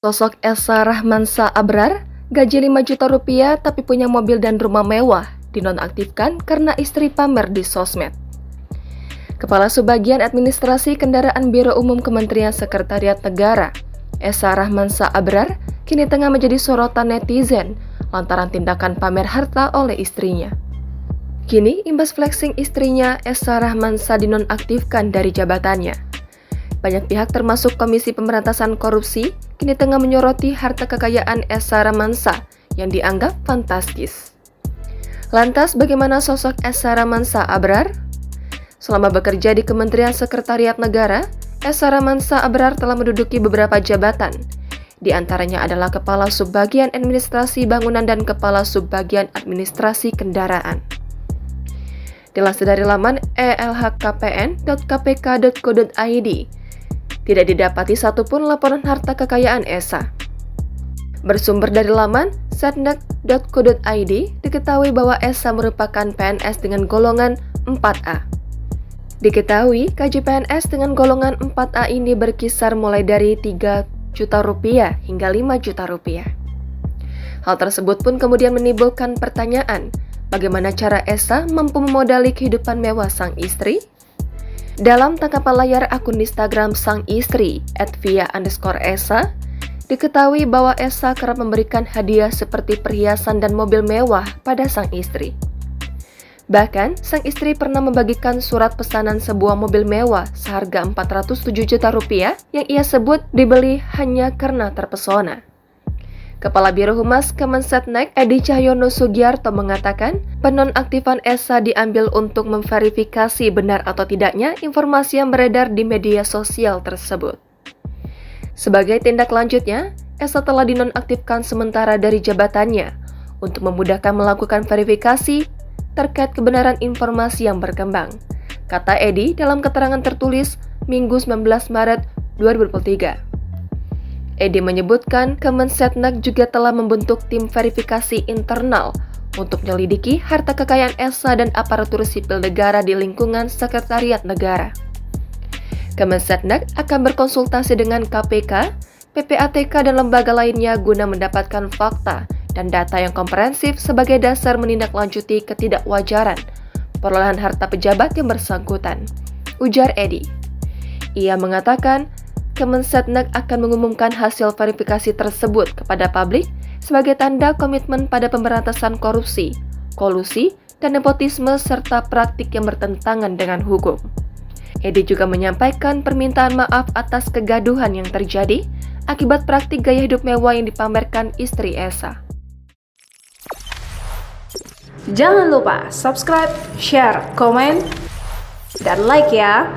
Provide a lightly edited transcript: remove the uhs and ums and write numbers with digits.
Sosok Esa Rahmansa Abrar, gaji 5 juta rupiah tapi punya mobil dan rumah mewah, dinonaktifkan karena istri pamer di sosmed. Kepala Subbagian Administrasi Kendaraan Biro Umum Kementerian Sekretariat Negara, Esa Rahmansa Abrar, kini tengah menjadi sorotan netizen lantaran tindakan pamer harta oleh istrinya. Kini, imbas flexing istrinya, Esa Rahmansa dinonaktifkan dari jabatannya. Banyak pihak termasuk Komisi Pemberantasan Korupsi kini tengah menyoroti harta kekayaan Esa Rahmansa yang dianggap fantastis. Lantas bagaimana sosok Esa Rahmansa Abrar? Selama bekerja di Kementerian Sekretariat Negara, Esa Rahmansa Abrar telah menduduki beberapa jabatan. Di antaranya adalah Kepala Subbagian Administrasi Bangunan dan Kepala Subbagian Administrasi Kendaraan. Dilansir dari laman elhkpn.kpk.go.id, tidak didapati satupun laporan harta kekayaan Esa. Bersumber dari laman setnek.co.id, diketahui bahwa Esa merupakan PNS dengan golongan 4A. Diketahui, gaji PNS dengan golongan 4A ini berkisar mulai dari 3 juta rupiah hingga 5 juta rupiah. Hal tersebut pun kemudian menimbulkan pertanyaan, bagaimana cara Esa mampu memodali kehidupan mewah sang istri? Dalam tangkapan layar akun Instagram sang istri, @via_esa, diketahui bahwa Esa kerap memberikan hadiah seperti perhiasan dan mobil mewah pada sang istri. Bahkan, sang istri pernah membagikan surat pesanan sebuah mobil mewah seharga 407 juta rupiah yang ia sebut dibeli hanya karena terpesona. Kepala Biro Humas Kemensetnek Edi Cahyono Sugiarto mengatakan, penonaktifan Esa diambil untuk memverifikasi benar atau tidaknya informasi yang beredar di media sosial tersebut. Sebagai tindak lanjutnya, Esa telah dinonaktifkan sementara dari jabatannya untuk memudahkan melakukan verifikasi terkait kebenaran informasi yang berkembang, kata Edi dalam keterangan tertulis Minggu 19 Maret 2023. Edi menyebutkan Kemensetnek juga telah membentuk tim verifikasi internal untuk menyelidiki harta kekayaan Esa dan aparatur sipil negara di lingkungan Sekretariat Negara. Kemensetnek akan berkonsultasi dengan KPK, PPATK dan lembaga lainnya guna mendapatkan fakta dan data yang komprehensif sebagai dasar menindaklanjuti ketidakwajaran perolehan harta pejabat yang bersangkutan, ujar Edi. Ia mengatakan, Kemensetnek akan mengumumkan hasil verifikasi tersebut kepada publik sebagai tanda komitmen pada pemberantasan korupsi, kolusi, dan nepotisme serta praktik yang bertentangan dengan hukum. Edi juga menyampaikan permintaan maaf atas kegaduhan yang terjadi akibat praktik gaya hidup mewah yang dipamerkan istri Esa. Jangan lupa subscribe, share, komen, dan like ya!